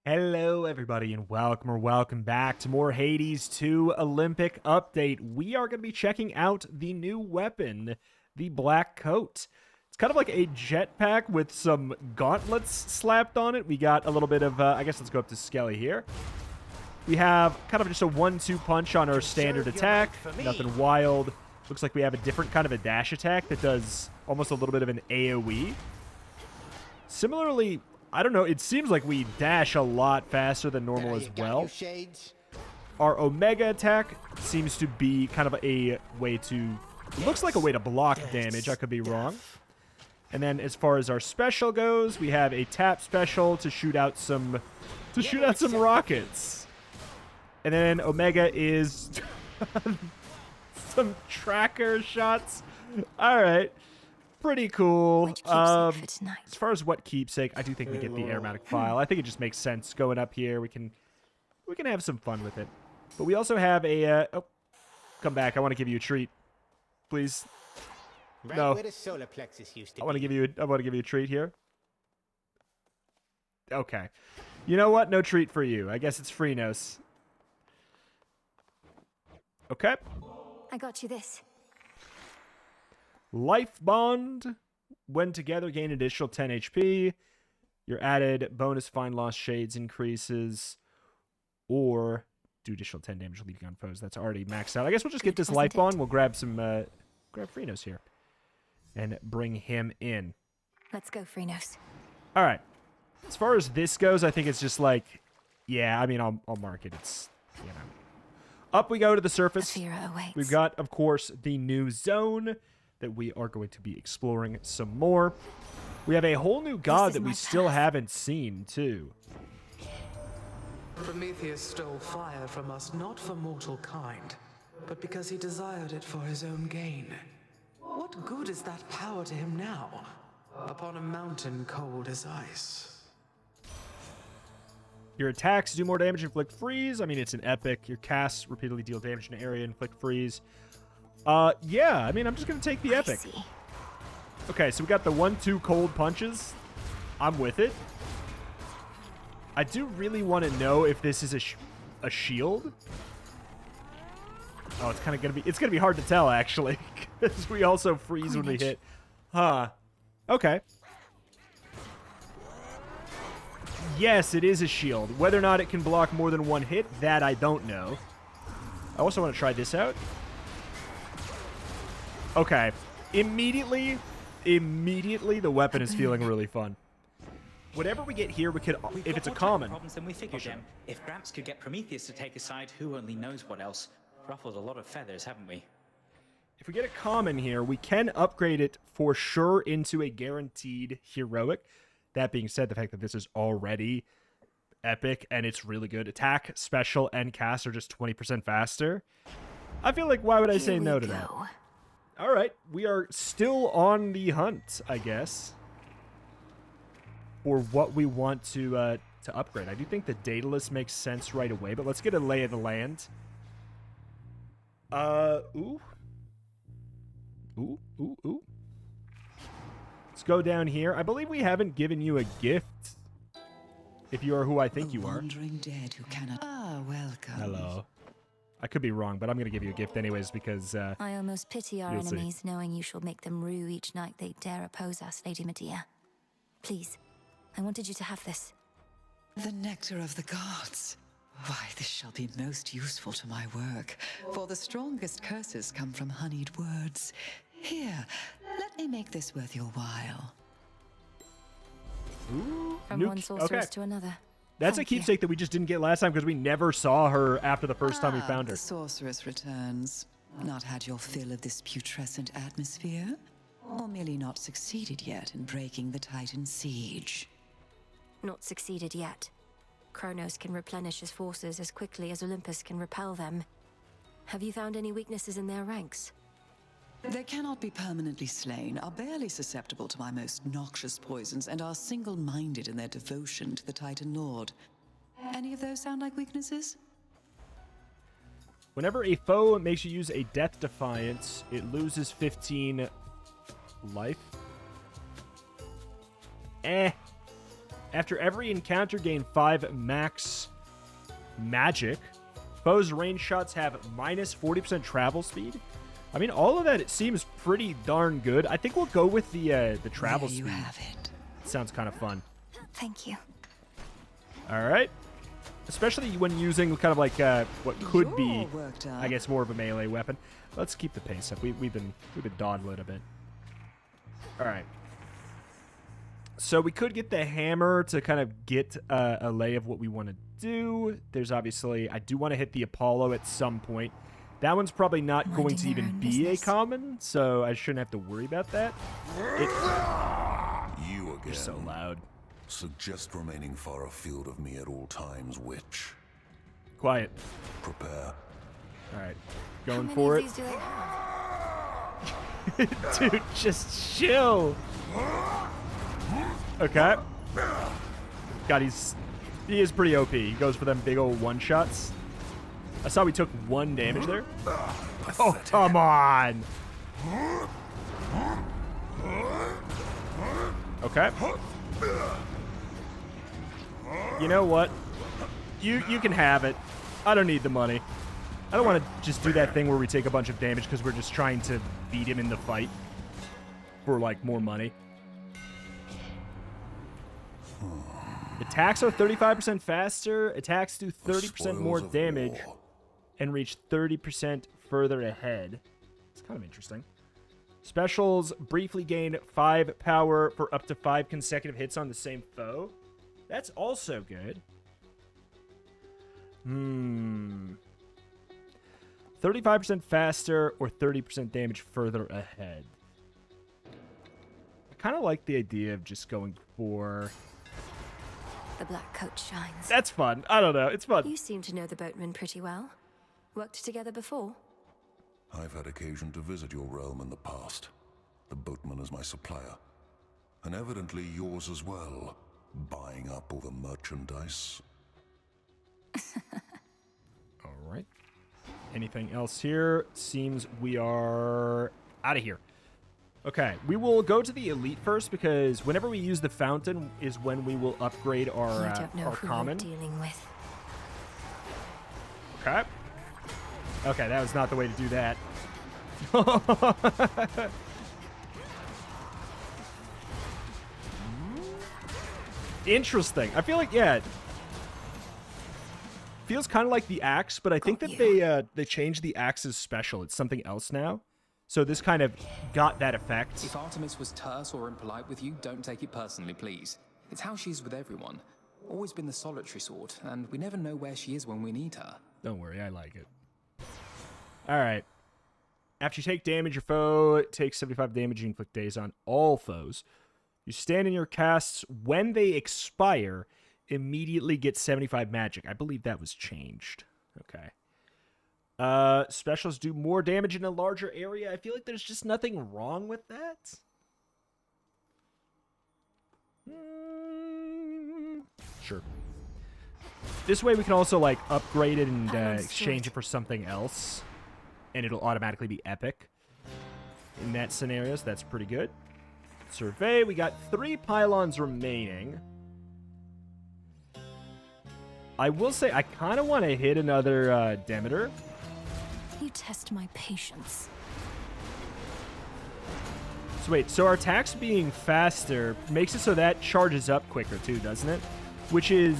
Hello, everybody, and welcome back to more Hades 2 Olympic Update. We are going to be checking out the new weapon, the Black Coat. It's kind of like a jetpack with some gauntlets slapped on it. We got a little bit of, I guess let's go up to Skelly here. We have kind of just a 1-2 punch on our standard attack. Nothing wild. Looks like we have a different kind of a dash attack that does almost a little bit of an AoE. Similarly, I don't know, it seems like we dash a lot faster than normal as well. Our Omega attack seems to be kind of a way to... It looks like a way to block damage, I could be wrong. And then as far as our special goes, we have a tap special to shoot out some... rockets. And then Omega is... some tracker shots. Alright. Pretty cool. As far as what keepsake, I do think we get the aromatic file. I think it just makes sense going up here. We can have some fun with it. But we also have a oh, come back. I want to give you a treat. Please. No. Where the solar plexus used to I want to give you a treat here. Okay. You know what? No treat for you. I guess it's Freenos. Okay. I got you this. Life Bond. When together, gain additional 10 HP. Your added bonus find lost shades increases. Or do additional 10 damage leaving on foes. That's already maxed out. I guess we'll just get this Life Bond. We'll grab some, grab Freenos here. And bring him in. Let's go, Freenos. All right. As far as this goes, I think it's just like, yeah, I mean, I'll mark it. It's, you know. Up we go to the surface. We've got, of course, the new zone that we are going to be exploring some more. We have a whole new god that we still haven't seen, too. Prometheus stole fire from us not for mortal kind, but because he desired it for his own gain. What good is that power to him now, upon a mountain cold as ice? Your attacks do more damage, inflict freeze. I mean, it's an epic. Your casts repeatedly deal damage in an area, inflict freeze. Yeah, I mean, I'm just going to take the epic. Okay, so we got the 1-2 cold punches. I'm with it. I do really want to know if this is a shield. Oh, it's kind of going to be... It's going to be hard to tell, actually, because we also freeze when we hit. Huh. Okay. Yes, it is a shield. Whether or not it can block more than one hit, that I don't know. I also want to try this out. Okay. Immediately, the weapon is feeling really fun. Whatever we get here, we could, if it's a common. Problems than we figured, Gem. If Gramps could get Prometheus to take a side, who only knows what else? Ruffled a lot of feathers, haven't we? If we get a common here, we can upgrade it for sure into a guaranteed heroic. That being said, the fact that this is already epic and it's really good. Attack, special, and cast are just 20% faster. I feel like, why would I say no to that? All right, we are still on the hunt, I guess, for what we want to upgrade. I do think the Daedalus makes sense right away, but let's get a lay of the land. Ooh. Let's go down here. I believe we haven't given you a gift, if you are who I think you are. Wandering dead who cannot... Ah, welcome. Hello. I could be wrong, but I'm going to give you a gift anyways because... I almost pity our enemies, knowing you shall make them rue each night they dare oppose us, Lady Medea. Please, I wanted you to have this. The nectar of the gods. Why, this shall be most useful to my work, for the strongest curses come from honeyed words. Here, let me make this worth your while. Ooh, from one sorceress to another. That's a keepsake that we just didn't get last time because we never saw her after the first time we found her. The sorceress returns. Not had your fill of this putrescent atmosphere? Or merely not succeeded yet in breaking the Titan siege? Not succeeded yet. Kronos can replenish his forces as quickly as Olympus can repel them. Have you found any weaknesses in their ranks? They cannot be permanently slain, are barely susceptible to my most noxious poisons, and are single-minded in their devotion to the Titan Lord. Any of those sound like weaknesses? Whenever a foe makes you use a Death Defiance, it loses 15 life. After every encounter, gain 5 max magic. Foes' range shots have minus 40% travel speed. I mean, all of that, it seems pretty darn good. I think we'll go with the travel There speed. you have it. Sounds kind of fun. Thank you. All right. Especially when using kind of like what could be, You're worked up. I guess, more of a melee weapon. Let's keep the pace up. We've been dawdling a bit. All right. So we could get the hammer to kind of get a lay of what we want to do. There's obviously, I do want to hit the Apollo at some point. That one's probably not going to even be a common, so I shouldn't have to worry about that. You again. You're so loud. Suggest remaining far afield of me at all times, witch. Quiet. Prepare. All right. How Going many for of it. these do they have? Dude, just chill. Okay. God, he is pretty OP. He goes for them big old one-shots. I saw we took 1 damage there. Oh, come on. Okay. You know what? You can have it. I don't need the money. I don't want to just do that thing where we take a bunch of damage because we're just trying to beat him in the fight for, like, more money. Attacks are 35% faster. Attacks do 30% more damage and reach 30% further ahead. It's kind of interesting. Specials briefly gain 5 power for up to 5 consecutive hits on the same foe. That's also good. 35% faster or 30% damage further ahead. I kind of like the idea of just going for... The black coat shines. That's fun. I don't know. It's fun. You seem to know the boatman pretty well. Worked together before? I've had occasion to visit your realm in the past. The boatman is my supplier. And evidently yours as well. Buying up all the merchandise. All right. Anything else here? Seems we are out of here. Okay, we will go to the elite first because whenever we use the fountain is when we will upgrade our I don't know our who common. you're dealing with. Okay. Okay, that was not the way to do that. Interesting. I feel like, yeah, feels kind of like the axe, but I think that they changed the axe's special. It's something else now. So this kind of got that effect. If Artemis was terse or impolite with you, don't take it personally, please. It's how she is with everyone. Always been the solitary sort, and we never know where she is when we need her. Don't worry, I like it. All right. After you take damage, your foe takes 75 damage. You inflict daze on all foes. You stand in your casts. When they expire, immediately get 75 magic. I believe that was changed. Okay. Specials do more damage in a larger area. I feel like there's just nothing wrong with that. Sure. This way we can also, like, upgrade it and exchange it for something else. And it'll automatically be epic. In that scenario, so that's pretty good. Survey, we got 3 pylons remaining. I will say, I kind of want to hit another Demeter. You test my patience. So wait, so our attacks being faster makes it so that charges up quicker too, doesn't it? Which is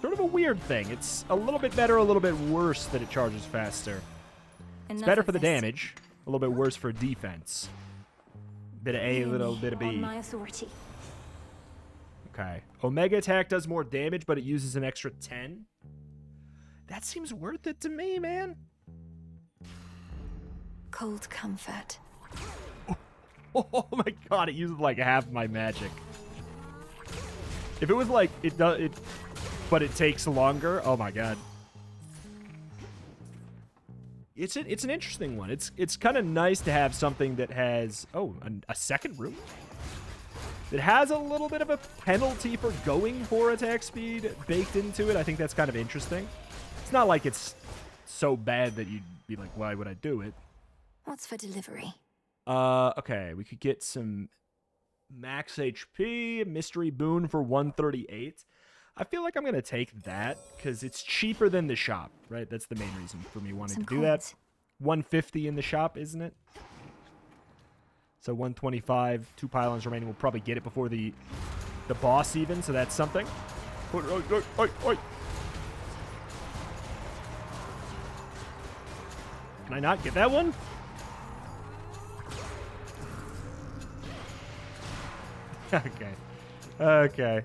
sort of a weird thing. It's a little bit better, a little bit worse that it charges faster. It's better for the damage, a little bit worse for defense. Bit of A, a little bit of B. On my authority. Okay. Omega attack does more damage, but it uses an extra 10. That seems worth it to me, man. Cold comfort. Oh my god, it uses like half my magic. If it was like but it takes longer. Oh my god. It's an interesting one. It's kind of nice to have something that has a second room. It has a little bit of a penalty for going for attack speed baked into it. I think that's kind of interesting. It's not like it's so bad that you'd be like, why would I do it? What's for delivery? Okay, we could get some Max HP, mystery boon for 138. I feel like I'm going to take that because it's cheaper than the shop, right? That's the main reason for me wanting to do that. 150 in the shop, isn't it? So 125, 2 pylons remaining. We'll probably get it before the boss even, so that's something. Can I not get that one? Okay. Okay.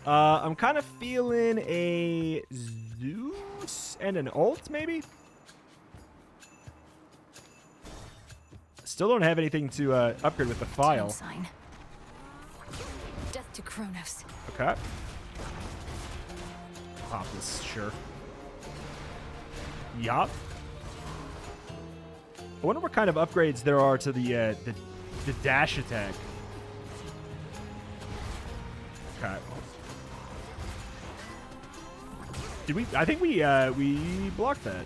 I'm kind of feeling a Zeus and an ult, maybe? Still don't have anything to upgrade with the file. Sign. Death to Kronos. Okay. Pop this, sure. Yup. I wonder what kind of upgrades there are to the dash attack. Okay. Did we? I think we blocked that.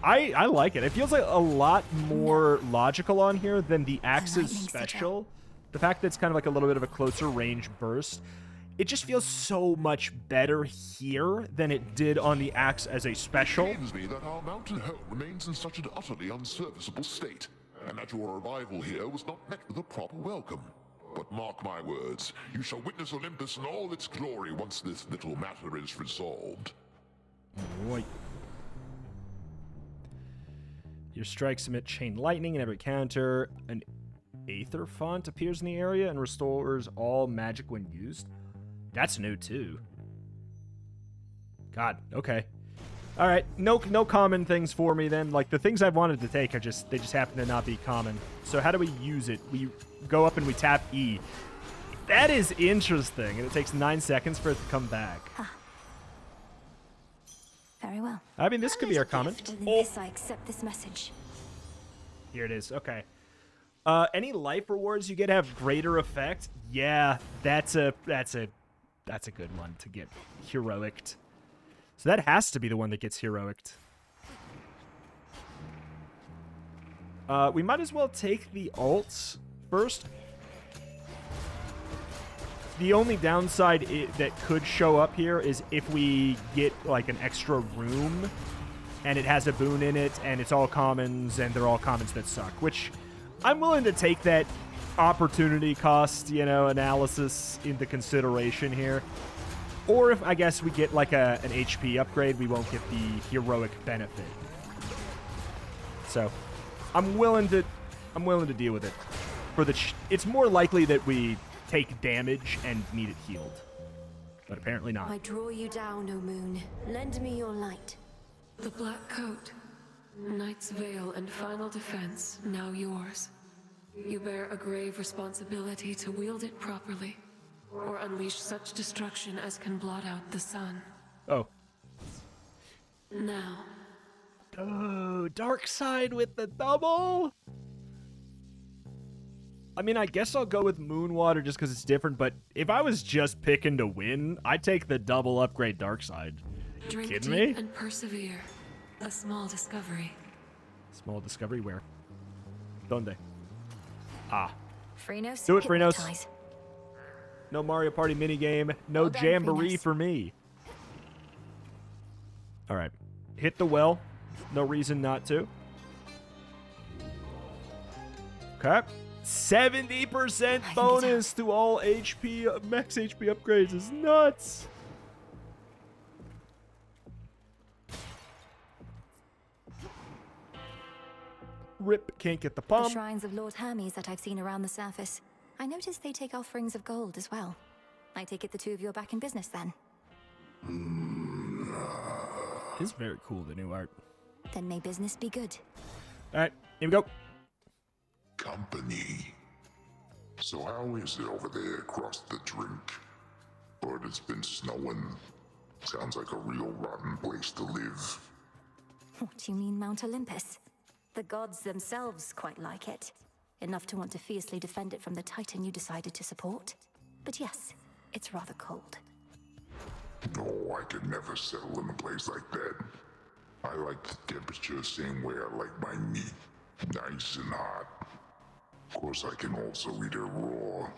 I like it. It feels like a lot more logical on here than the Axe's special. The fact that it's kind of like a little bit of a closer range burst. It just feels so much better here than it did on the Axe as a special. It pains me that our mountain home remains in such an utterly unserviceable state, and that your arrival here was not met with a proper welcome. But mark my words, you shall witness Olympus in all its glory once this little matter is resolved. Right. Your strikes emit chain lightning in every counter. An Aether font appears in the area and restores all magic when used. That's new too. God, okay. All right, no common things for me then. Like the things I've wanted to take are they just happen to not be common. So how do we use it? We go up and we tap E. That is interesting, and it takes 9 seconds for it to come back. Ah. Very well. I mean, this could be our common. Olympus, I accept this message. Here it is. Okay. Any life rewards you get have greater effect. Yeah, that's a good one to get heroicked. So that has to be the one that gets heroicked. We might as well take the ults first. The only downside that could show up here is if we get like an extra room and it has a boon in it and it's all commons and they're all commons that suck, which I'm willing to take that opportunity cost, analysis into consideration here. Or if I guess we get like an HP upgrade, we won't get the heroic benefit. So I'm willing to deal with it. It's more likely that we take damage and need it healed. But apparently not. I draw you down, O moon. Lend me your light. The black coat, Knight's Veil and final defense, now yours. You bear a grave responsibility to wield it properly, or unleash such destruction as can blot out the sun. Oh. Now. Oh, dark side with the double? I mean, I guess I'll go with Moonwater just because it's different, but if I was just picking to win, I'd take the double upgrade dark side. Drink Kidding deep me? and persevere. A small discovery. Small discovery where? Donde? Ah. Freenos, Do it, hypnotize. Freenos. No Mario Party minigame. No Well done, Jamboree Freenos. for me. All right. Hit the well. No reason not to. Okay. 70% bonus to all HP, max HP upgrades is nuts. Rip, can't get the The pump. shrines of Lord Hermes that I've seen around the surface. I noticed they take offerings of gold as well. I take it the two of you are back in business then. This is very cool, the new art. Then may business be good. All right, here we go. Company. So how is it over there across the drink? But it's been snowing. Sounds like a real rotten place to live. What do you mean, Mount Olympus? The gods themselves quite like it. Enough to want to fiercely defend it from the Titan you decided to support. But yes, it's rather cold. No, I could never settle in a place like that. I like the temperature same way I like my meat. Nice and hot. Of course, I can also eat it raw.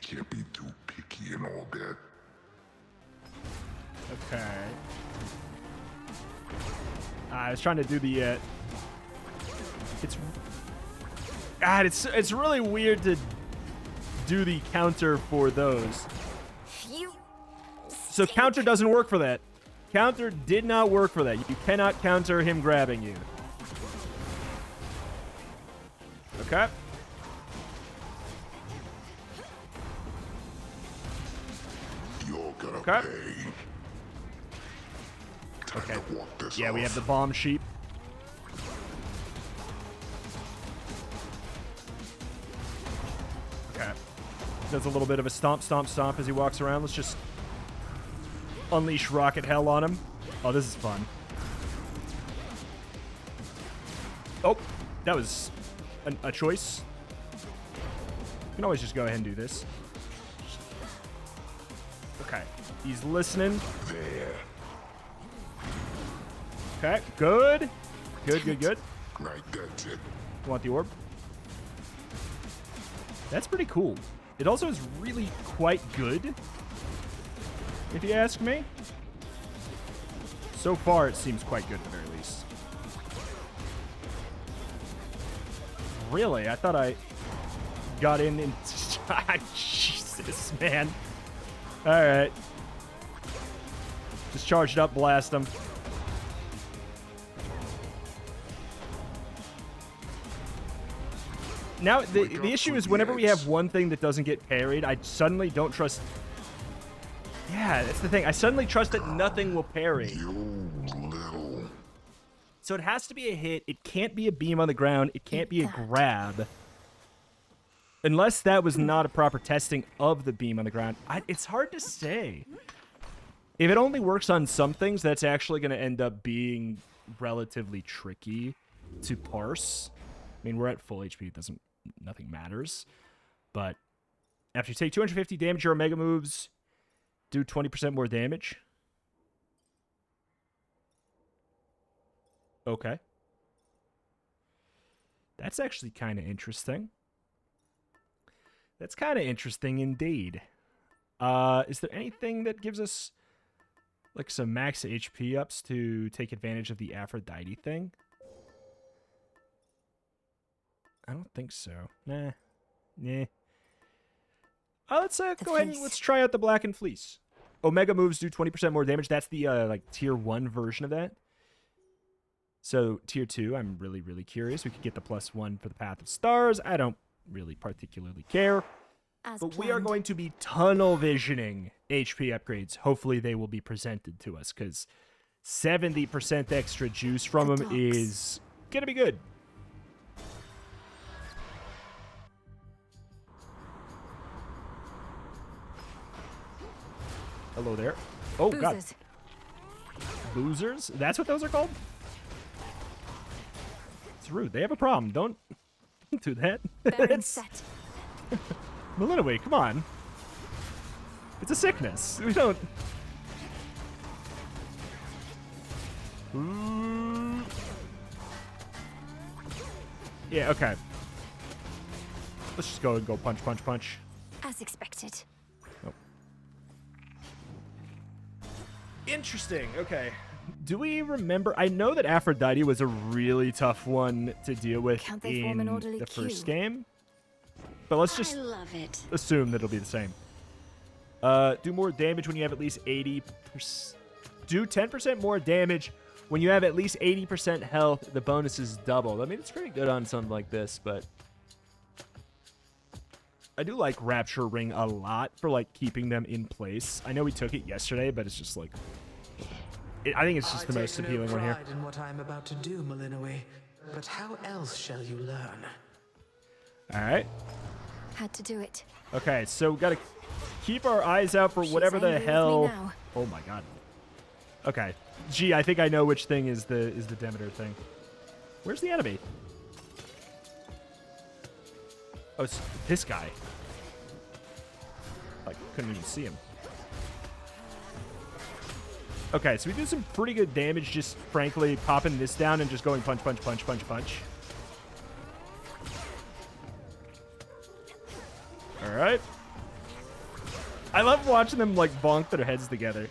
Can't be too picky and all that. Okay. I was trying to do the. It's really weird to do the counter for those. So counter doesn't work for that. Counter did not work for that. You cannot counter him grabbing you. Okay. You're gonna Okay. pay. Time Okay. to walk this Yeah, we off. have the bomb sheep. Okay. Does a little bit of a stomp, stomp, stomp as he walks around. Let's just unleash rocket hell on him. Oh, this is fun. Oh, that was a choice. You can always just go ahead and do this. Okay. He's listening. There. Okay, good. Good, good, good. Right, that's it. You want the orb? That's pretty cool. It also is really quite good, if you ask me. So far, it seems quite good at the very least. Really? I thought I got in and... Jesus, man. All right. Just charge it up, blast him. Now, the issue is whenever we have one thing that doesn't get parried, I suddenly don't trust... Yeah, that's the thing. I suddenly trust that nothing will parry. You little. So it has to be a hit. It can't be a beam on the ground. It can't be a grab. Unless that was not a proper testing of the beam on the ground. It's hard to say. If it only works on some things, that's actually going to end up being relatively tricky to parse. I mean, we're at full HP. Nothing matters. But after you take 250 damage, your Omega moves do 20% more damage. Okay. That's actually kind of interesting. That's kind of interesting indeed. Is there anything that gives us like some max HP ups to take advantage of the Aphrodite thing? I don't think so. Nah. Let's go ahead and let's try out the Blackened Fleece. Omega moves do 20% more damage. That's the like tier 1 version of that. So tier 2, I'm really, really curious. We could get the +1 for the Path of Stars. I don't really particularly care. But we are going to be tunnel visioning HP upgrades. Hopefully they will be presented to us because 70% extra juice from them is going to be good. Hello there. Oh, God. Boozers? That's what those are called? It's rude. They have a problem. Don't do that. Melinaway, come on. It's a sickness. We don't... Yeah, okay. Let's just go and go punch, punch, punch. As expected. Oh. Interesting. Okay. Do we remember? I know that Aphrodite was a really tough one to deal with in the first game. But let's just assume that it'll be the same. Do more damage when you have at least 80%. Do 10% more damage when you have at least 80% health. The bonus is doubled. I mean, it's pretty good on something like this, but I do like Rapture Ring a lot for like keeping them in place. I know we took it yesterday, but it's just like I think it's just the most appealing one here. I take no pride in what I am about to do, Melinaway, but how else shall you learn? All right. Had to do it. Okay, so we gotta keep our eyes out for whatever the hell. Oh my God. Okay. Gee, I think I know which thing is the Demeter thing. Where's the enemy? Oh, it's this guy. Like, couldn't even see him. Okay, so we do some pretty good damage just, frankly, popping this down and just going punch, punch, punch, punch, punch. right. I love watching them, like, bonk their heads together.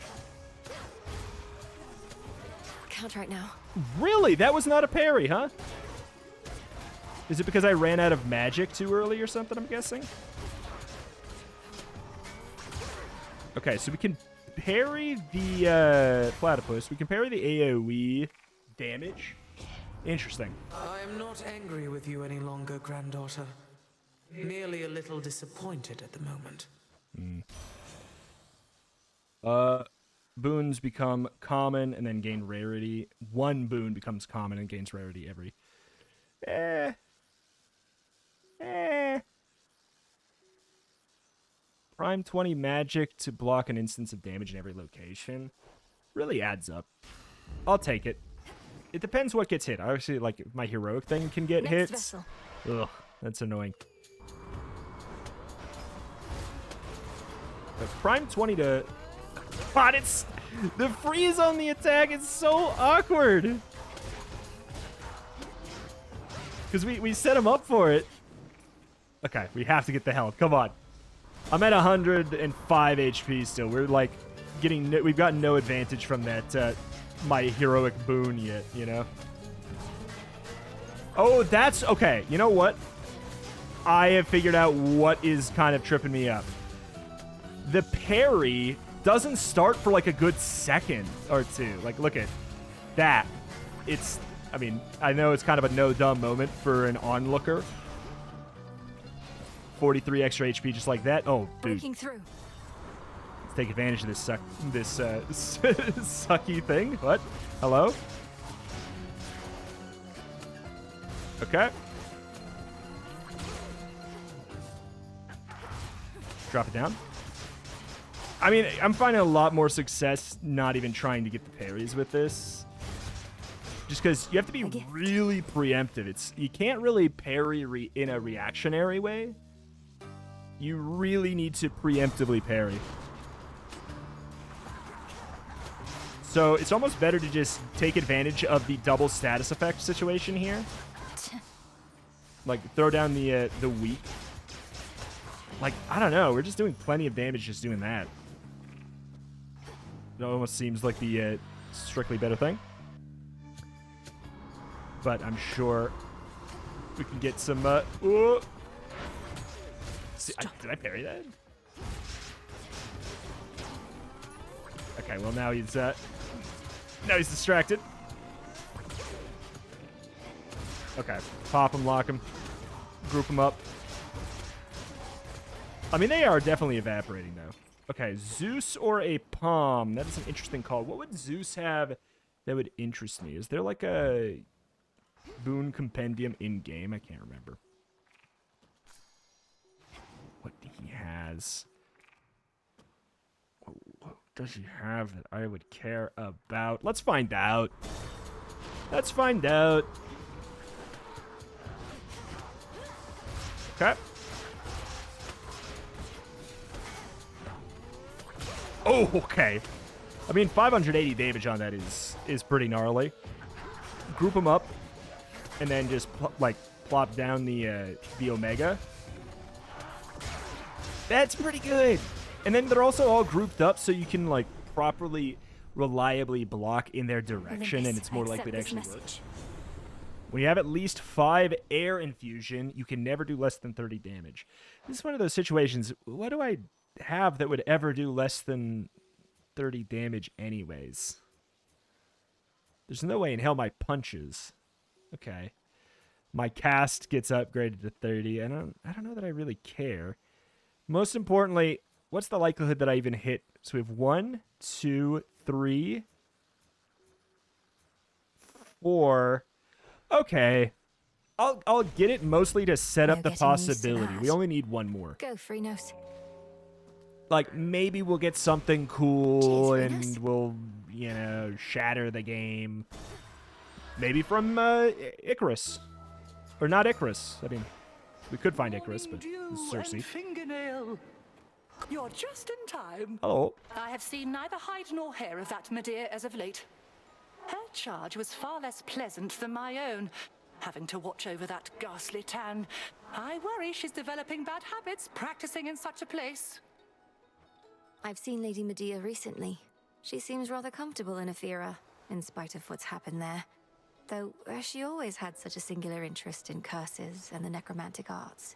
Count right now. Really? That was not a parry, huh? Is it because I ran out of magic too early or something, I'm guessing? Okay, so we can parry the platypus. We can parry the AoE damage. Interesting. I am not angry with you any longer, granddaughter. Merely a little disappointed at the moment. Boons become common and then gain rarity. One boon becomes common and gains rarity every... Prime 20 magic to block an instance of damage in every location. Really adds up. I'll take it. It depends what gets hit. Obviously, like, if my heroic thing can get hits. Vessel. Ugh, that's annoying. But Prime 20 to... God, it's... The freeze on the attack is so awkward. Because we set him up for it. Okay, we have to get the health. Come on. I'm at 105 HP still. We're, like, getting... We've got no advantage from that, my heroic boon yet, you know? Oh, that's... Okay, you know what? I have figured out what is kind of tripping me up. The parry doesn't start for, like, a good second or two. Like, look at that. It's... I mean, I know it's kind of a no-dumb moment for an onlooker. 43 extra HP just like that. Oh, dude. Breaking through. Let's take advantage of this sucky thing. What? Hello? Okay. Drop it down. I mean, I'm finding a lot more success not even trying to get the parries with this. Just because you have to be really preemptive. You can't really parry in a reactionary way. You really need to preemptively parry. So it's almost better to just take advantage of the double status effect situation here. Like, throw down the weak. Like, I don't know. We're just doing plenty of damage just doing that. It almost seems like the strictly better thing. But I'm sure we can get some... See, did I parry that? Okay, well now he's distracted. Okay, pop him, lock him, group him up. I mean, they are definitely evaporating though. Okay, Zeus or a Palm. That is an interesting call. What would Zeus have that would interest me? Is there like a boon compendium in game? I can't remember. What he has. What does he have that I would care about? Let's find out. Let's find out. Okay. Oh, okay. I mean, 580 damage on that is pretty gnarly. Group them up, and then just plop down the Omega. That's pretty good. And then they're also all grouped up so you can, like, properly, reliably block in their direction, and it's more likely to actually work. When you have at least 5 air infusion, you can never do less than 30 damage. This is one of those situations. What do I have that would ever do less than 30 damage anyways? There's no way in hell my punches. Okay. My cast gets upgraded to 30. I don't know that I really care. Most importantly, what's the likelihood that I even hit? So we have 1, 2, 3, 4. Okay. I'll get it mostly to set up the possibility. We only need one more. Go, Freenos. Like, maybe we'll get something cool and we'll, you know, shatter the game. Maybe from Icarus. Or not Icarus. I mean, we could find Icarus, but it's Cersei. Fingernail. You're just in time. Hello. I have seen neither hide nor hair of that Medea as of late. Her charge was far less pleasant than my own, having to watch over that ghastly town I worry she's developing bad habits practicing in such a place. I've seen Lady Medea recently. She seems rather comfortable in Ephira, in spite of what's happened there. Though she always had such a singular interest in curses and the necromantic arts.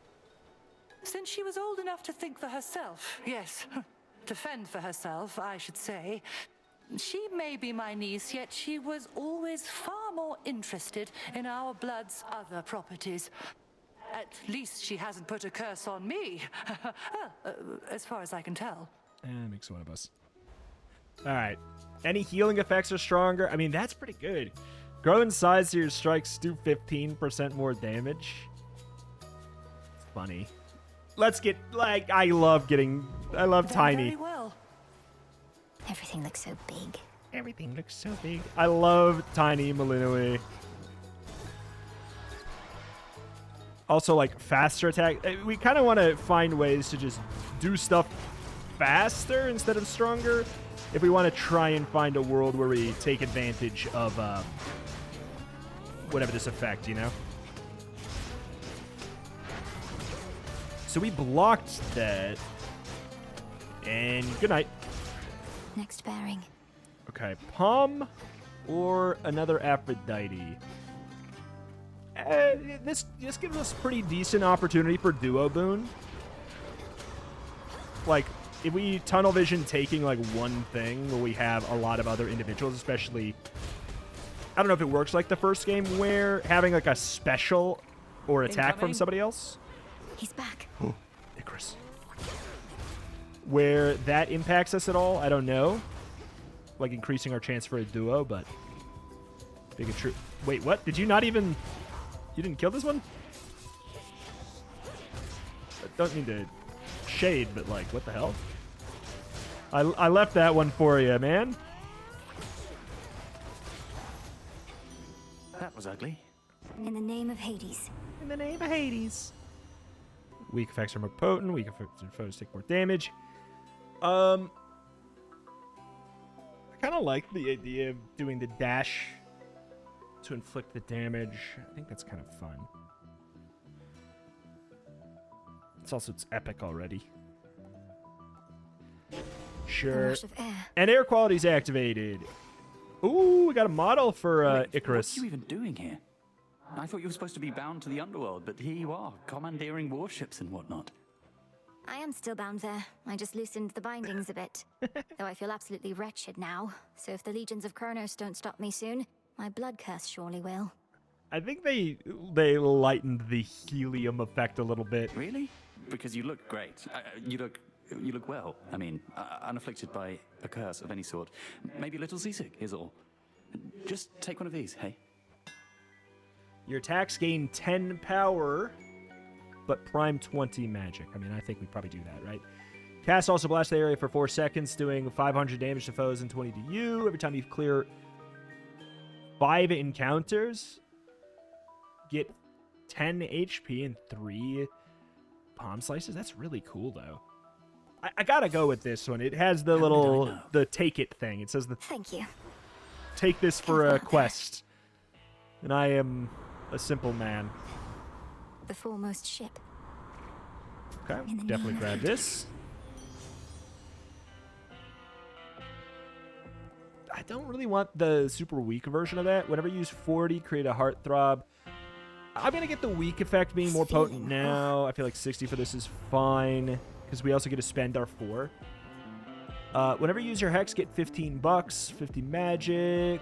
Since she was old enough to think for herself, yes. Defend for herself, I should say. She may be my niece, yet she was always far more interested in our blood's other properties. At least she hasn't put a curse on me. As far as I can tell. Makes one of us. Alright. Any healing effects are stronger? I mean, that's pretty good. Grow in size so your strikes do 15% more damage. It's funny. Let's get, like, I love Tiny. Very well. Everything looks so big. Everything looks so big. I love Tiny Malinoi. Also, like, faster attack. We kind of want to find ways to just do stuff faster instead of stronger. If we want to try and find a world where we take advantage of whatever this effect, you know? So we blocked that. And good night. Next bearing. Okay, Palm or another Aphrodite. This gives us pretty decent opportunity for duo boon. Like, if we tunnel vision taking like one thing where we have a lot of other individuals, especially, I don't know if it works like the first game where having like a special or attack from somebody else. He's back. Oh, Icarus. Where that impacts us at all, I don't know. Like increasing our chance for a duo, but big and true. Wait, what? Did you not even... You didn't kill this one? I don't mean to shade, but like, what the hell? I left that one for you, man. That was ugly. In the name of Hades. In the name of Hades. Weak effects are more potent. Weak effects on foes take more damage. I kind of like the idea of doing the dash to inflict the damage. I think that's kind of fun. It's epic already. Sure. Rush of air. And air quality's activated. Ooh, we got a model for Icarus. What are you even doing here? I thought you were supposed to be bound to the Underworld, but here you are, commandeering warships and whatnot. I am still bound there. I just loosened the bindings a bit. Though I feel absolutely wretched now. So if the legions of Kronos don't stop me soon, my blood curse surely will. I think they lightened the helium effect a little bit. Really? Because you look great. You look well. I mean, unafflicted by a curse of any sort. Maybe a little seasick is all. Just take one of these, hey? Your attacks gain 10 power, but prime 20 magic. I mean, I think we probably do that, right? Cast also blast the area for 4 seconds, doing 500 damage to foes and 20 to you. Every time you clear 5 encounters, get 10 HP and 3 palm slices. That's really cool, though. I gotta go with this one. It has the the take it thing. It says Thank you. Take this for a quest. And I am a simple man. The foremost ship. Okay, definitely grab this. I don't really want the super weak version of that. Whenever you use 40, create a heartthrob. I'm going to get the weak effect being more potent now. I feel like 60 for this is fine, because we also get to spend our 4. Whenever you use your Hex, get 15 bucks, 50 magic.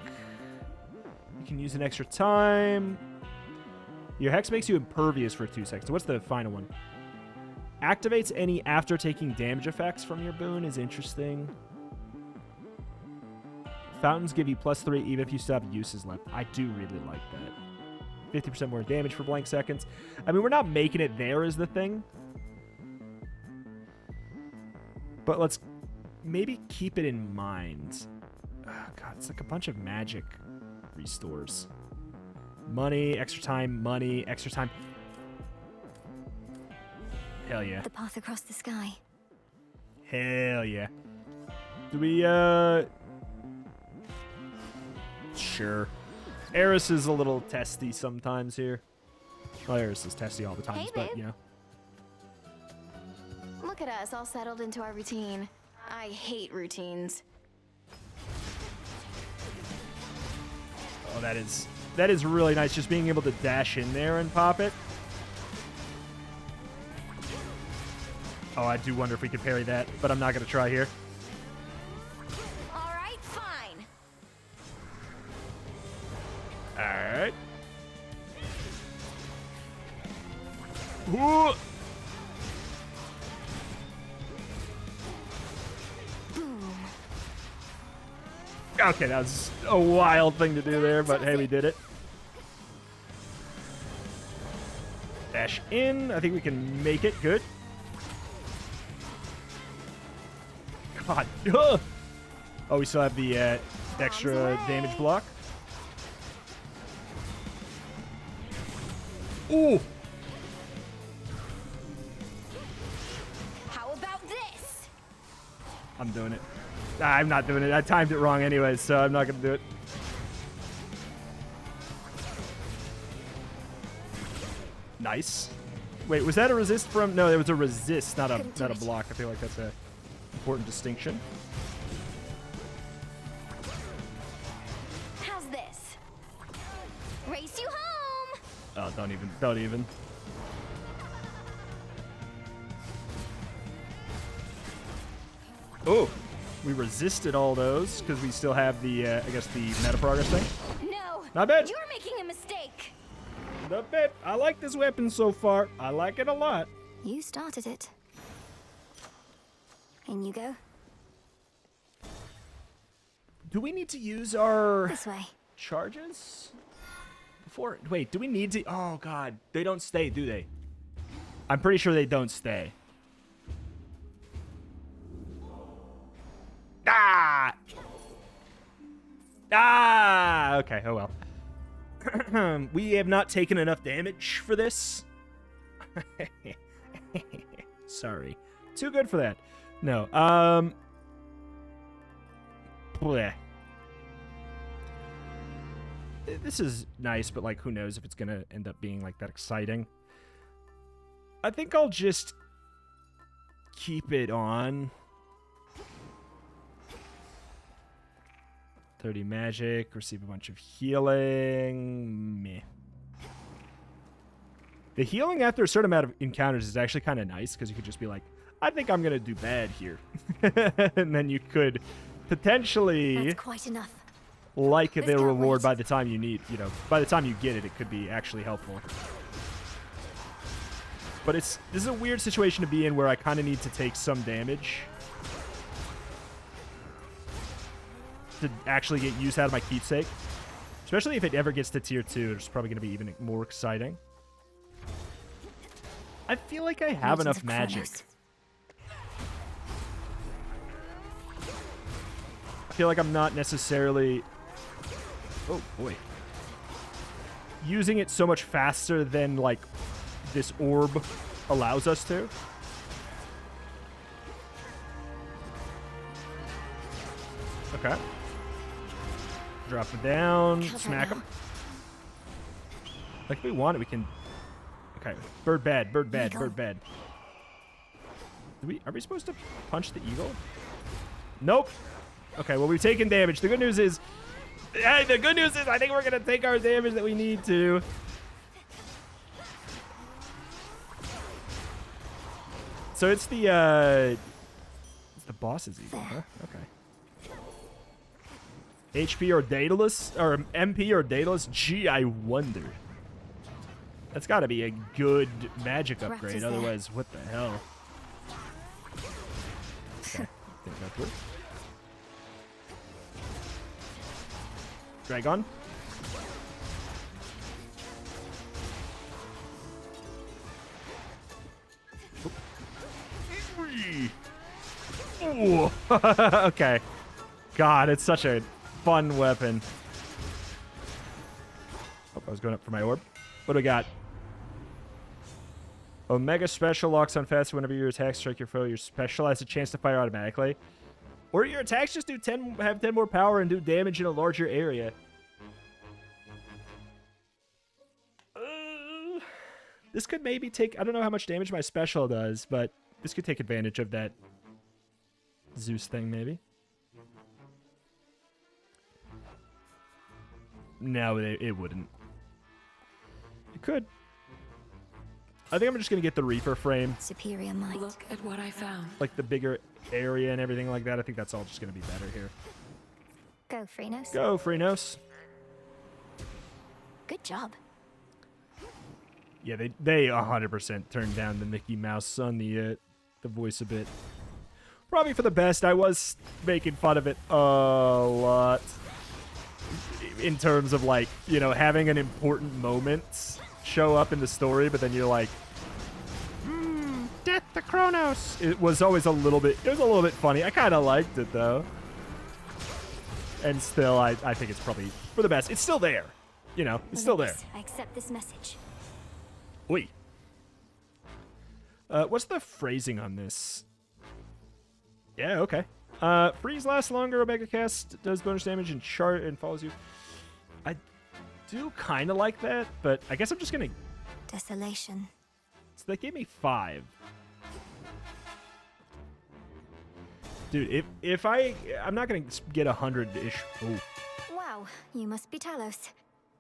You can use an extra time. Your Hex makes you impervious for 2 seconds. So what's the final one? Activates any after taking damage effects from your boon is interesting. Fountains give you +3 even if you still have uses left. I do really like that. 50% more damage for blank seconds. I mean, we're not making it there is the thing. But let's maybe keep it in mind. Oh, God, it's like a bunch of magic restores. Money, extra time, money, extra time. Hell yeah. The path across the sky. Hell yeah. Do we, Sure. Eris is a little testy sometimes here. Well, Iris is testy all the time, Hey, but, babe. you know. Look at us, all settled into our routine. I hate routines. Oh, that is really nice, just being able to dash in there and pop it. Oh, I do wonder if we could parry that, but I'm not going to try here. All right, fine. All right. Ooh. Boom. Okay, that was a wild thing to do there, but hey, we did it. Dash in. I think we can make it. Good. God. Ugh. Oh, we still have the extra damage block. Ooh. How about this? I'm doing it. I'm not doing it. I timed it wrong anyway, so I'm not going to do it. Nice. Wait, was that a resist from? No, it was a resist, not a block. I feel like that's a important distinction. How's this? Race you home. Oh, don't even. Oh, we resisted all those because we still have the, I guess, the meta progress thing. No. Not bad. You're making a mistake. Not bad. I like this weapon so far. I like it a lot. You started it. In you go. Do we need to use our This way. charges? Before, wait, do we need to? Oh, God. They don't stay, do they? I'm pretty sure they don't stay. Ah! Ah! Okay, oh well. We have not taken enough damage for this. Sorry. Too good for that. No, bleh. This is nice, but, like, who knows if it's gonna end up being, like, that exciting. I think I'll just keep it on. 30 magic, receive a bunch of healing. Meh. The healing after a certain amount of encounters is actually kind of nice, because you could just be like, I think I'm going to do bad here. And then you could potentially... That's quite enough. Like This the can't reward wait. by the time you need, by the time you get it, it could be actually helpful. But this is a weird situation to be in where I kind of need to take some damage to actually get use out of my keepsake. Especially if it ever gets to tier 2, it's probably going to be even more exciting. I feel like I have Legends enough of magic. Kronos. I feel like I'm not necessarily... Oh, boy. Using it so much faster than, like, this orb allows us to. Okay. Drop him down. Killed Smack right him. Like, if we want it, we can... Okay. Bird bad. Bird bad. Eagle. Bird bad. Are we supposed to punch the eagle? Nope. Okay, well, we've taken damage. The good news is... I think we're going to take our damage that we need to. So it's the boss's eagle, huh? Okay. HP or Daedalus? Or MP or Daedalus? Gee, I wonder. That's got to be a good magic upgrade. Raptor's there. Otherwise, what the hell? Okay. Think that through. Dragon. Ooh. Okay. God, it's such a fun weapon. Oh, I was going up for my orb. What do we got? Omega special locks on fast whenever your attacks strike your foe. Your special has a chance to fire automatically. Or your attacks just have 10 more power and do damage in a larger area. This could maybe take... I don't know how much damage my special does, but this could take advantage of that Zeus thing, maybe. No, it wouldn't. It could. I think I'm just going to get the Reaper frame. Superior might. Look at what I found. Like the bigger area and everything like that. I think that's all just going to be better here. Go, Freenos. Go, Freenos. Good job. Yeah, they 100% turned down the Mickey Mouse on the voice a bit. Probably for the best. I was making fun of it a lot. In terms of, like, you know, having an important moment show up in the story, but then you're like, death to Kronos. It was always a little bit funny. I kind of liked it, though. And still, I think it's probably for the best. It's still there. You know, it's still there. I accept this message. Oi. What's the phrasing on this? Yeah, okay. Freeze lasts longer. Omega cast does bonus damage and chart and follows you. I do kind of like that, but I guess I'm just going to... Desolation. So they gave me 5. Dude, if I'm not going to get 100-ish. Oh. Wow, you must be Talos.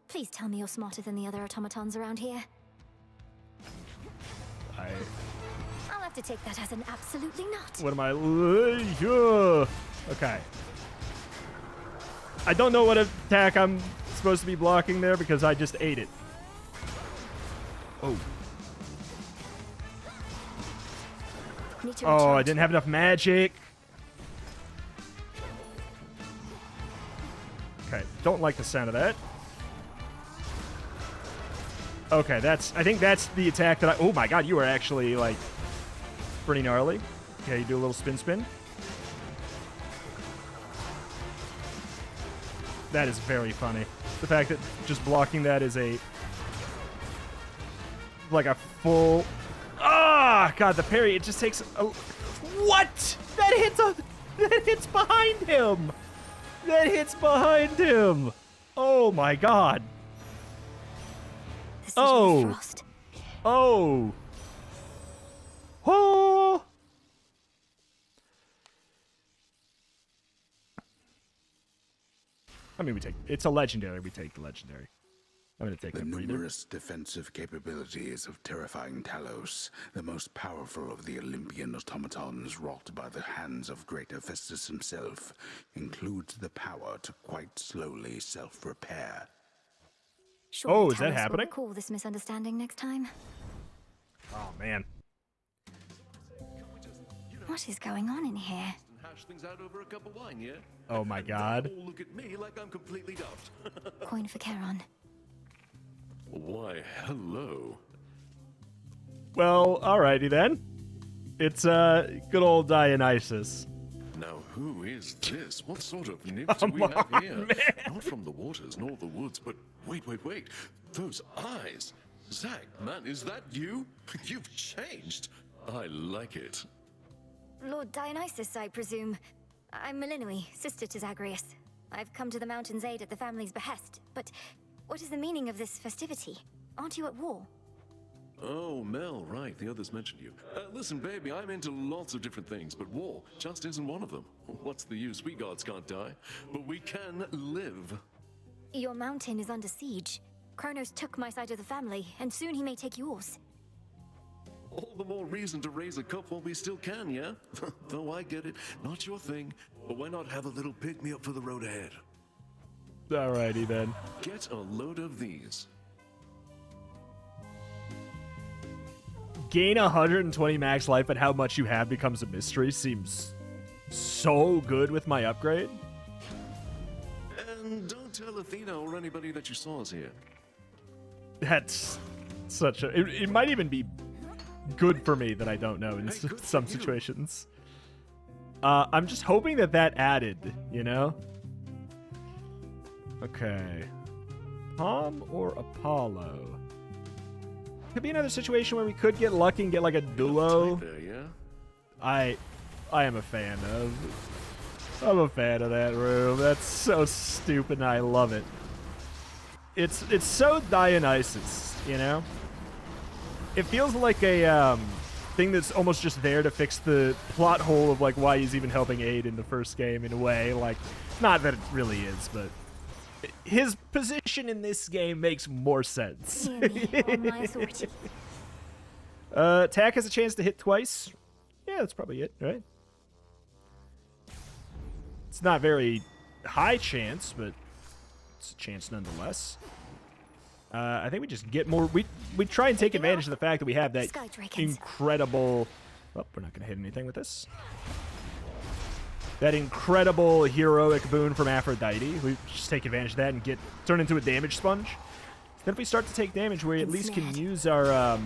Please tell me you're smarter than the other automatons around here. I'll have to take that as an absolutely not. What am I? Okay. I don't know what attack I'm supposed to be blocking there because I just ate it. Oh. Oh, I didn't have enough magic. Okay, don't like the sound of that. Okay, I think that's the attack that oh my god, you are actually, like, pretty gnarly. Okay, you do a little spin. That is very funny. The fact that just blocking that is like a full... Ah, god, the parry, it just takes a... What? That hits behind him. That hits behind him. Oh my god. Oh. Oh. Oh. I mean, it's a legendary. We take the legendary. I'm going to take the a breather. Numerous defensive capabilities of terrifying Talos, the most powerful of the Olympian automatons wrought by the hands of great Hephaestus himself, includes the power to quite slowly self-repair. Surely is that Talos happening? will recall this misunderstanding next time. Oh, man. What is going on in here? Hash things out over a cup of wine, yeah? Oh my god. All look at me like I'm completely daft. Coin for Charon. Why, hello. Well, alrighty then. It's good old Dionysus. Now, who is this? What sort of nymph do we have here? Man. Not from the waters nor the woods, but wait. Those eyes. Zach, man, is that you? You've changed. I like it. Lord Dionysus, I presume. I'm Melinoi, sister to Zagreus. I've come to the mountain's aid at the family's behest, but what is the meaning of this festivity? Aren't you at war? Oh, Mel, right, the others mentioned you. Listen, baby, I'm into lots of different things, but war just isn't one of them. What's the use? We gods can't die, but we can live. Your mountain is under siege. Kronos took my side of the family, and soon he may take yours. All the more reason to raise a cup while we still can, yeah? Though I get it, not your thing, but why not have a little pick-me-up for the road ahead? Alrighty then. Get a load of these. Gain 120 max life, but how much you have becomes a mystery. Seems so good with my upgrade. And don't tell Athena or anybody that you saw us here. That's such a... It might even be good for me that I don't know in some situations. I'm just hoping that added, you know? Okay. Tom or Apollo? Could be another situation where we could get lucky and get like a duo. There, yeah? I am a fan of... I'm a fan of that room. That's so stupid and I love it. It's so Dionysus, you know? It feels like a thing that's almost just there to fix the plot hole of like why he's even helping Aid in the first game in a way. Like, not that it really is, but his position in this game makes more sense. Attack has a chance to hit twice. Yeah, that's probably it, right? It's not very high chance, but it's a chance nonetheless. I think we just get more. We try and take advantage of the fact that we have that incredible. Oh, we're not going to hit anything with this. That incredible heroic boon from Aphrodite. We just take advantage of that and turn into a damage sponge. Then if we start to take damage, we at least can use our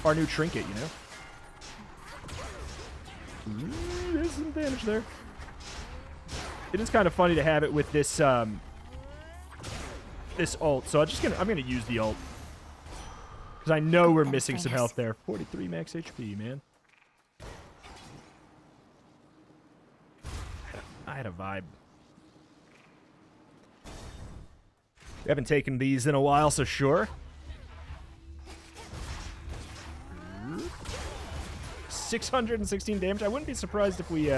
new trinket, you know? There's some damage there. It is kind of funny to have it with this this ult, so I'm gonna use the ult because I know we're missing some health there. 43 max HP, man. I had a vibe. We haven't taken these in a while, so sure. 616 damage. I wouldn't be surprised if we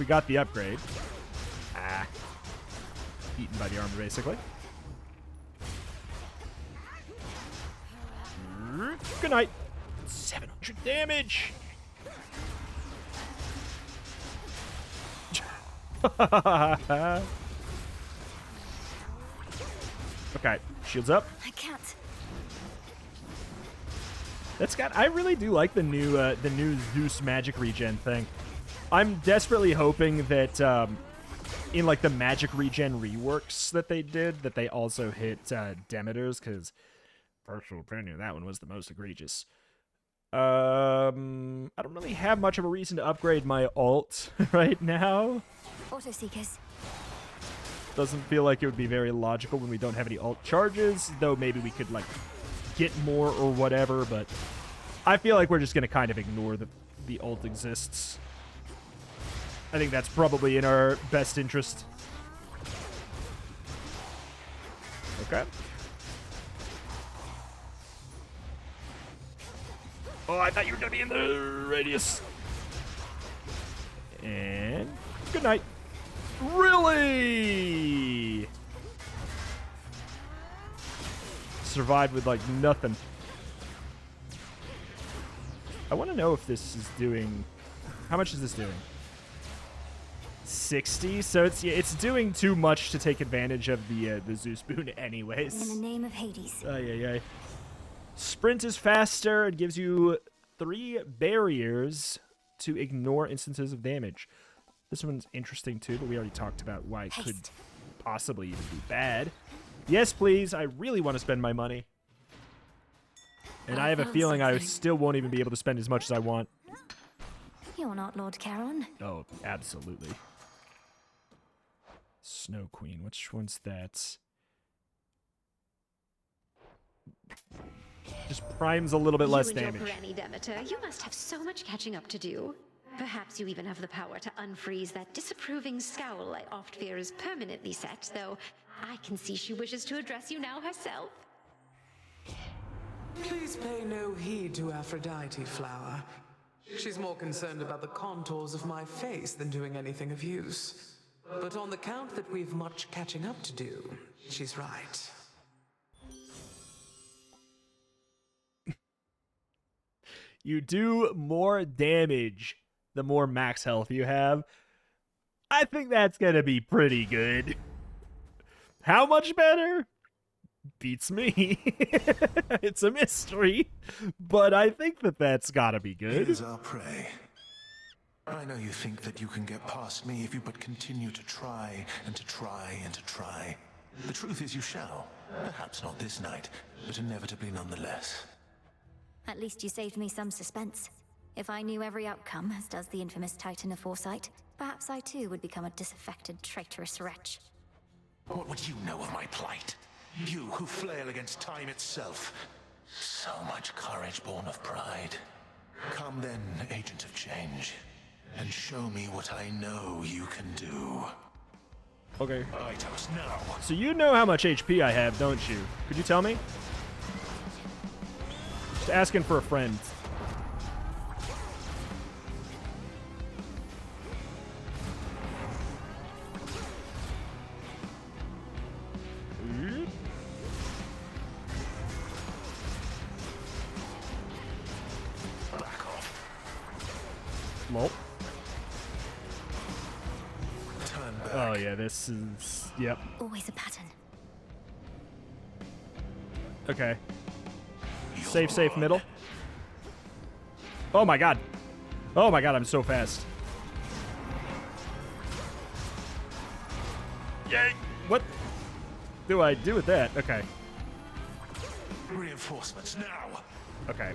got the upgrade. Eaten by the armor, basically. Good night. 700 damage. Okay, shields up. I can't. I really do like the new Zeus magic regen thing. I'm desperately hoping that in like the magic regen reworks that they did, that they also hit Demeter's, because personal opinion, that one was the most egregious. I don't really have much of a reason to upgrade my ult right now. Auto seekers. Doesn't feel like it would be very logical when we don't have any ult charges, though maybe we could like get more or whatever, but I feel like we're just going to kind of ignore the ult exists. I think that's probably in our best interest. Okay. Oh, I thought you were going to be in the radius. And good night. Really? Survived with like nothing. I want to know if this is doing... How much is this doing? 60? So it's doing too much to take advantage of the Zeus boon anyways. In the name of Hades. Ay. Sprint is faster. It gives you 3 barriers to ignore instances of damage. This one's interesting too, but we already talked about why it could possibly even be bad. Yes, please. I really want to spend my money. And I have a feeling I still won't even be able to spend as much as I want. You're not Lord Charon. Oh, absolutely. Snow Queen. Which one's that? Just primes a little bit less damage. Your granny Demeter, you must have so much catching up to do. Perhaps you even have the power to unfreeze that disapproving scowl I oft fear is permanently set, though I can see she wishes to address you now herself. Please pay no heed to Aphrodite, Flower. She's more concerned about the contours of my face than doing anything of use. But on the count that we've much catching up to do, she's right. You do more damage the more max health you have. I think that's gonna be pretty good. How much better? Beats me. It's a mystery, but I think that's gotta be good. Here's our prey. I know you think that you can get past me if you but continue to try and to try and to try. The truth is you shall. Perhaps not this night, but inevitably nonetheless. At least you saved me some suspense. If I knew every outcome, as does the infamous Titan of Foresight, perhaps I too would become a disaffected, traitorous wretch. What would you know of my plight? You who flail against time itself. So much courage born of pride. Come then, agent of change, and show me what I know you can do. Okay. Itos now. So you know how much HP I have, don't you? Could you tell me? Just asking for a friend. Back off. Lol. Turn back. Oh yeah, this is... Yep. Always a pattern. Okay. Safe, middle. Oh my god. Oh my god, I'm so fast. Yay! What do I do with that? Okay. Reinforcements now. Okay.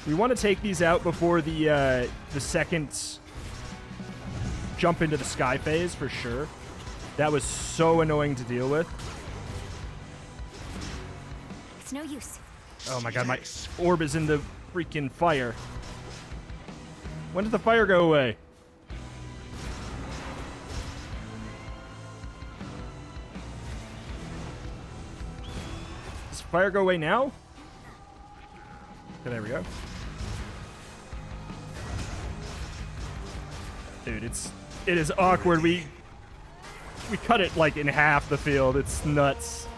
We want to take these out before the second jump into the sky phase for sure. That was so annoying to deal with. It's no use. Oh my god, my orb is in the freaking fire. When did the fire go away? Does fire go away now? Okay, there we go. Dude, it is awkward. We cut it like in half the field. It's nuts.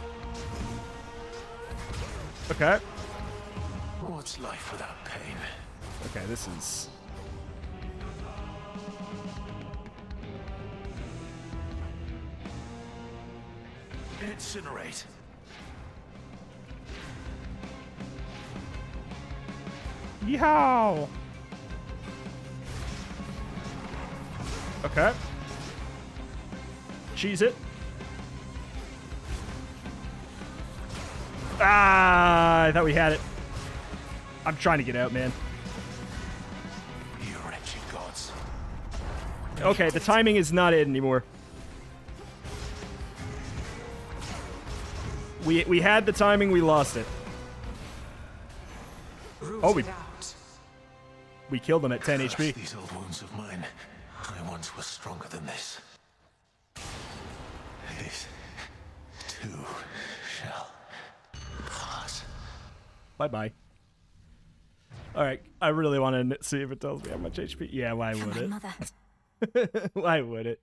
Okay. What's life without pain? Okay, this is... Incinerate. Yeehaw! Okay. Cheese it. Ah, I thought we had it. I'm trying to get out, man. You wretched gods. Okay, the timing is not it anymore. We had the timing, we lost it. Oh, we killed him at 10 Curse HP. These old wounds of mine. I once was stronger than this. This too shall pass. Bye-bye. Alright, I really want to see if it tells me how much HP. Yeah, why would it? Why would it?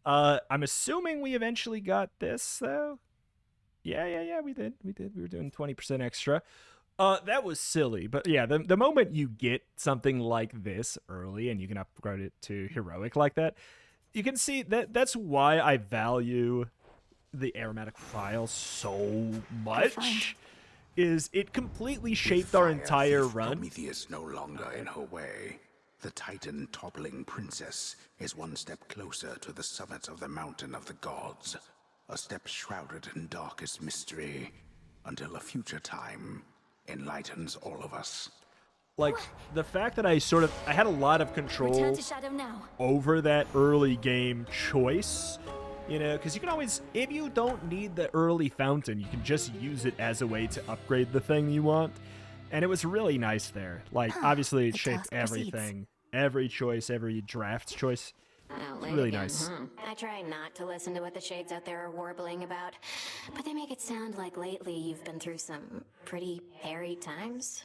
I'm assuming we eventually got this, though. Yeah, we did. We were doing 20% extra. That was silly, but yeah, the moment you get something like this early and you can upgrade it to heroic like that, you can see that's why I value the aromatic file so much. Is it completely shaped our entire run. Prometheus no longer in her way. The Titan toppling princess is one step closer to the summit of the mountain of the gods. A step shrouded in darkest mystery, until a future time enlightens all of us. Like, the fact that I had a lot of control Return to Shadow now. over that early game choice, you know, because you can always, if you don't need the early fountain, you can just use it as a way to upgrade the thing you want. And it was really nice there. Like, obviously it shaped everything. Every choice, every draft choice. Oh, It's really nice. I try not to listen to what the shades out there are warbling about, but they make it sound like lately you've been through some pretty hairy times.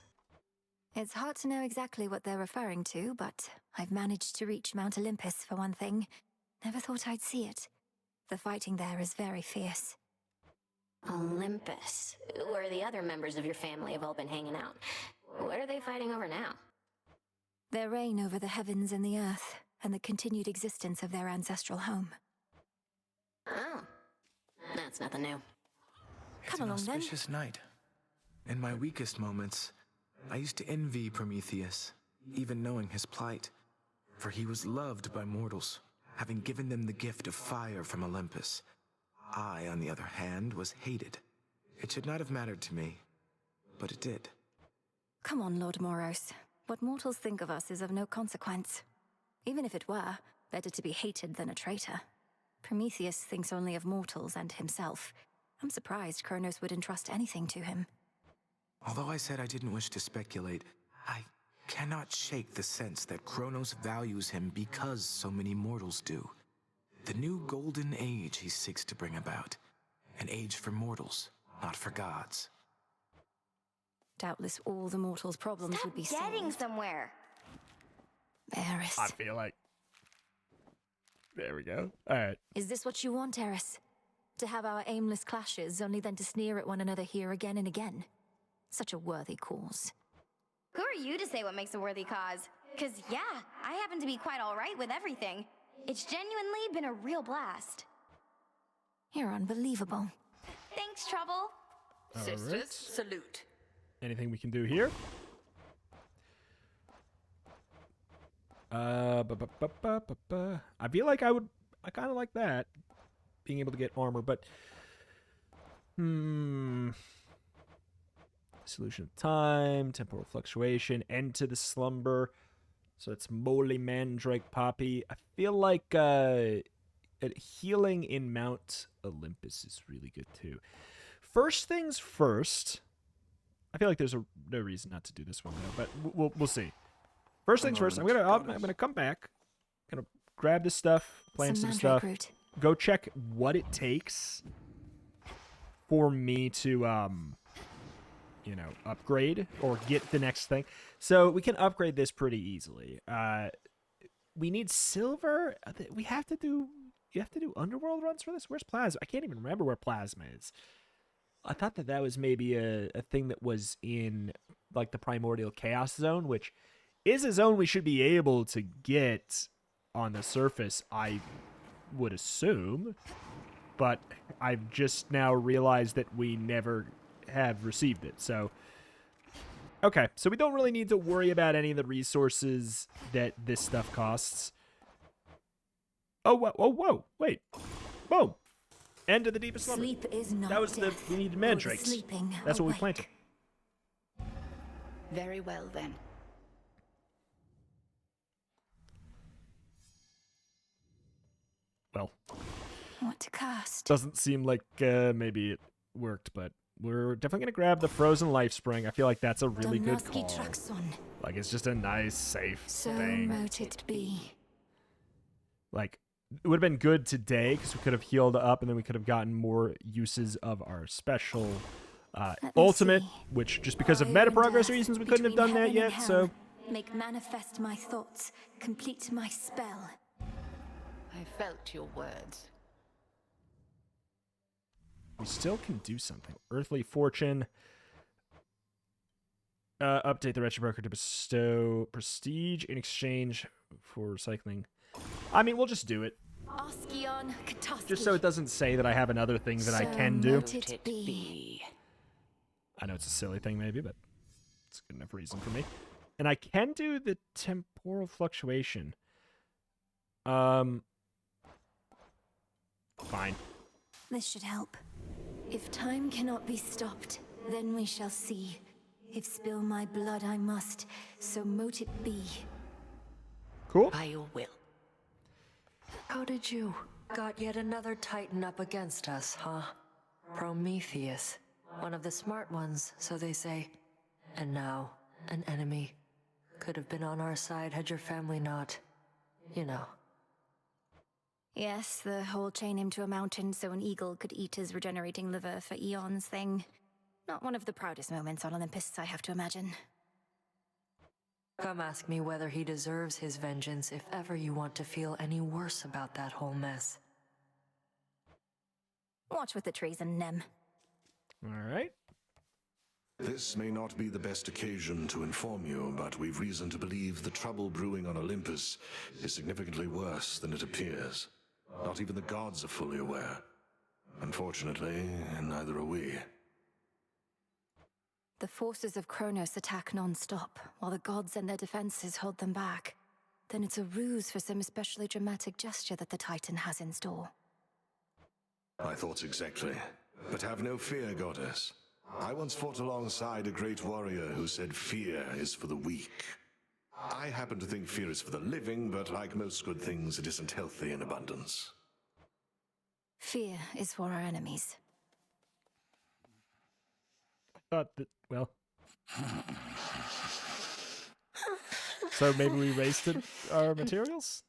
It's hard to know exactly what they're referring to, but I've managed to reach Mount Olympus for one thing. Never thought I'd see it. The fighting there is very fierce. Olympus, where the other members of your family have all been hanging out. What are they fighting over now? Their reign over the heavens and the earth, and the continued existence of their ancestral home. Oh, that's nothing new. Come along, then. It's an auspicious night. In my weakest moments, I used to envy Prometheus, even knowing his plight. For he was loved by mortals, having given them the gift of fire from Olympus. I, on the other hand, was hated. It should not have mattered to me, but it did. Come on, Lord Moros. What mortals think of us is of no consequence. Even if it were, better to be hated than a traitor. Prometheus thinks only of mortals and himself. I'm surprised Kronos would entrust anything to him. Although I said I didn't wish to speculate, I cannot shake the sense that Kronos values him because so many mortals do. The new golden age he seeks to bring about. An age for mortals, not for gods. Doubtless all the mortals' problems would be getting solved. somewhere. Eris. I feel like... There we go. All right. Is this what you want, Eris? To have our aimless clashes, only then to sneer at one another here again and again? Such a worthy cause. Who are you to say what makes a worthy cause? Cause yeah, I happen to be quite alright with everything. It's genuinely been a real blast. You're unbelievable. Thanks, Trouble. Sisters, right. Salute. Anything we can do here? I feel like I kind of like that. Being able to get armor, but... Solution of time, temporal fluctuation, end to the slumber. So it's Moly Mandrake Poppy. I feel like healing in Mount Olympus is really good too. First things first. I feel like there's no reason not to do this one though, but we'll see. First things first. I'm gonna come back. Gonna grab this stuff, plant some stuff. Root. Go check what it takes for me to you know, upgrade or get the next thing. So we can upgrade this pretty easily. We need silver. You have to do Underworld runs for this. Where's Plasma? I can't even remember where Plasma is. I thought that was maybe a thing that was in like the Primordial Chaos Zone, which is a zone we should be able to get on the surface, I would assume. But I've just now realized that we never have received it. So, okay. So we don't really need to worry about any of the resources that this stuff costs. Oh, whoa, wait. Boom. End of the deepest slumber. Sleep is not that was death. we needed mandrakes. Sleeping That's what we awake. planted. Very well, then. Well, What to cast? doesn't seem like maybe it worked, but we're definitely going to grab the Frozen Life Spring. I feel like that's a really good Domnoski call. Traxon. Like, it's just a nice, safe So thing. mote it be. Like, it would have been good today because we could have healed up and then we could have gotten more uses of our special ultimate, which just because of meta progress reasons we couldn't have done that yet, so... Make manifest my thoughts, complete my spell. I felt your words. We still can do something. Earthly Fortune. Update the Wretched Broker to bestow prestige in exchange for recycling. I mean, we'll just do it. Oskion Katoski. Just so it doesn't say that I have another thing that I can do. Mote it be. I know it's a silly thing maybe, but it's a good enough reason for me. And I can do the temporal fluctuation. Fine. This should help. If time cannot be stopped, then we shall see. If spill my blood I must, so mote it be. Cool. By your will. How did you? Got yet another titan up against us, huh? Prometheus. One of the smart ones, so they say. And now, an enemy. Could have been on our side had your family not... you know. Yes, the whole chain him to a mountain so an eagle could eat his regenerating liver for eons thing. Not one of the proudest moments on Olympus, I have to imagine. Come ask me whether he deserves his vengeance if ever you want to feel any worse about that whole mess. Watch with the treason, Nem. Alright. This may not be the best occasion to inform you, but we've reason to believe the trouble brewing on Olympus is significantly worse than it appears. Not even the gods are fully aware. Unfortunately, neither are we. The forces of Kronos attack non-stop, while the gods and their defenses hold them back. Then it's a ruse for some especially dramatic gesture that the Titan has in store. My thoughts exactly. But have no fear, goddess. I once fought alongside a great warrior who said fear is for the weak. I happen to think fear is for the living, but like most good things, it isn't healthy in abundance. Fear is for our enemies. I thought that, well... So maybe we wasted our materials?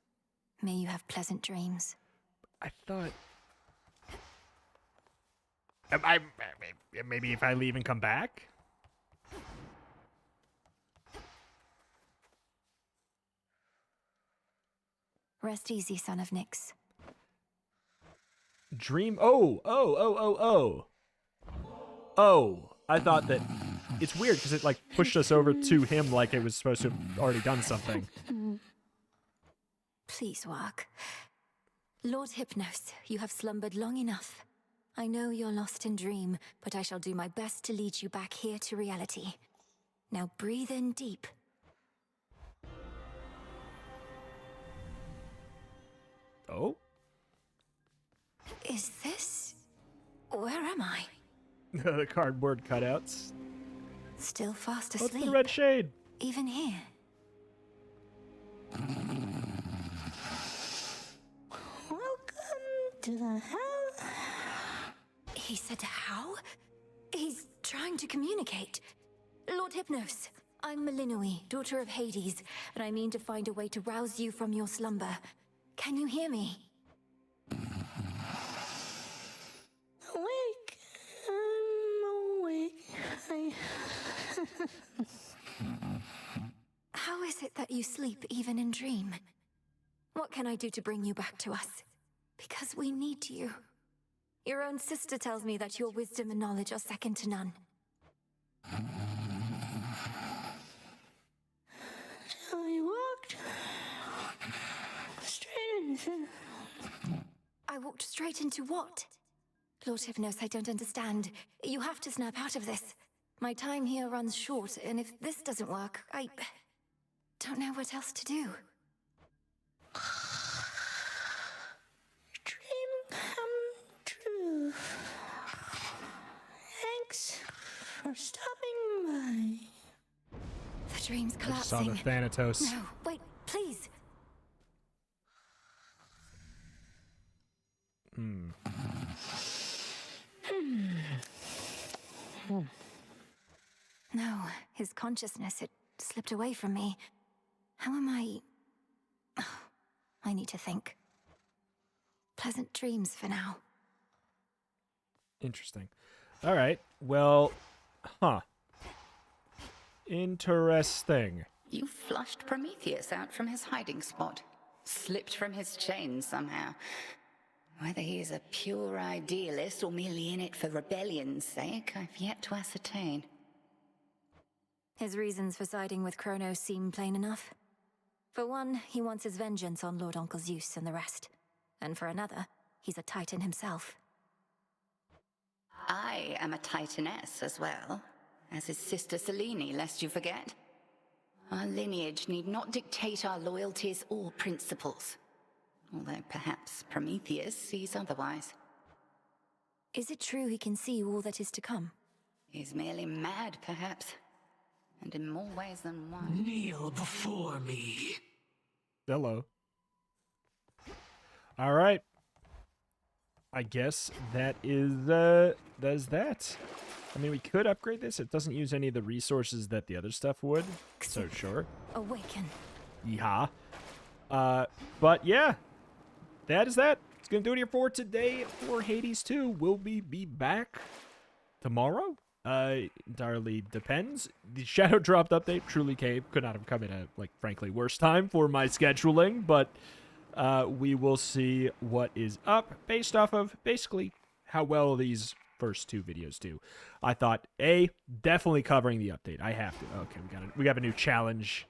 May you have pleasant dreams. I thought... Maybe if I leave and come back? Rest easy, son of Nyx. Dream. Oh. I thought that it's weird because it like pushed us over to him like it was supposed to have already done something. Please work. Lord Hypnos, you have slumbered long enough. I know you're lost in dream, but I shall do my best to lead you back here to reality. Now breathe in deep. Oh? Is this... Where am I? The cardboard cutouts. Still fast What's asleep. the red shade? Even here. Welcome to the hell. He said how? He's trying to communicate. Lord Hypnos, I'm Melinoi, daughter of Hades, and I mean to find a way to rouse you from your slumber. Can you hear me? Awake. I'm awake. How is it that you sleep even in dream? What can I do to bring you back to us? Because we need you. Your own sister tells me that your wisdom and knowledge are second to none. So you walked straight into... I walked straight into what? Lord Hypnos, I don't understand. You have to snap out of this. My time here runs short, and if this doesn't work, I don't know what else to do. Dream come true. Thanks for stopping by. The dream's collapsing. I just saw the Thanatos. No, wait, please. No, his consciousness, it slipped away from me. How am I... Oh, I need to think. Pleasant dreams for now. Interesting. All right. Well, interesting. You flushed Prometheus out from his hiding spot. Slipped from his chains somehow. Whether he is a pure idealist or merely in it for rebellion's sake, I've yet to ascertain. His reasons for siding with Kronos seem plain enough. For one, he wants his vengeance on Lord Uncle Zeus and the rest. And for another, he's a Titan himself. I am a Titaness as well, as his sister Selene, lest you forget. Our lineage need not dictate our loyalties or principles. Although perhaps Prometheus sees otherwise. Is it true he can see all that is to come? He's merely mad, perhaps. And in more ways than one. Kneel before me. Hello. All right. I guess that is that. I mean, we could upgrade this. It doesn't use any of the resources that the other stuff would. So sure. Awaken. Yeehaw. But yeah. That is that. It's going to do it here for today for Hades 2. Will we be back tomorrow? Entirely depends. The Shadow Dropped update truly could not have come in a, like, frankly, worse time for my scheduling, but we will see what is up based off of basically how well these first two videos do. I thought, definitely covering the update. I have to. Okay, we got a new challenge.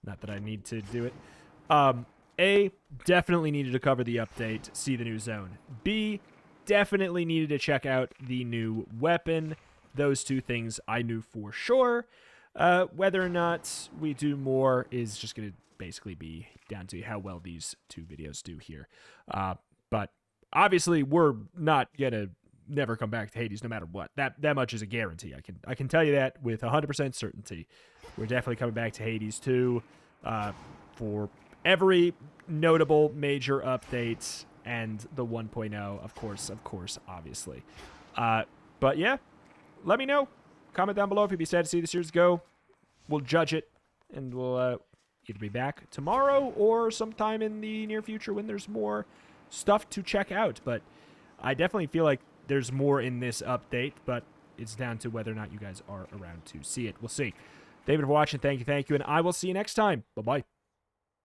Not that I need to do it. Definitely needed to cover the update, see the new zone. B, definitely needed to check out the new weapon. Those two things I knew for sure. Whether or not we do more is just going to basically be down to how well these two videos do here. But obviously, we're not going to never come back to Hades no matter what. That much is a guarantee. I can tell you that with 100% certainty. We're definitely coming back to Hades 2 for every notable major update and the 1.0, of course, obviously. But yeah, let me know. Comment down below if you'd be sad to see the series go. We'll judge it, and we'll either be back tomorrow or sometime in the near future when there's more stuff to check out. But I definitely feel like there's more in this update, but it's down to whether or not you guys are around to see it. We'll see. Thank you for watching. Thank you, and I will see you next time. Bye-bye.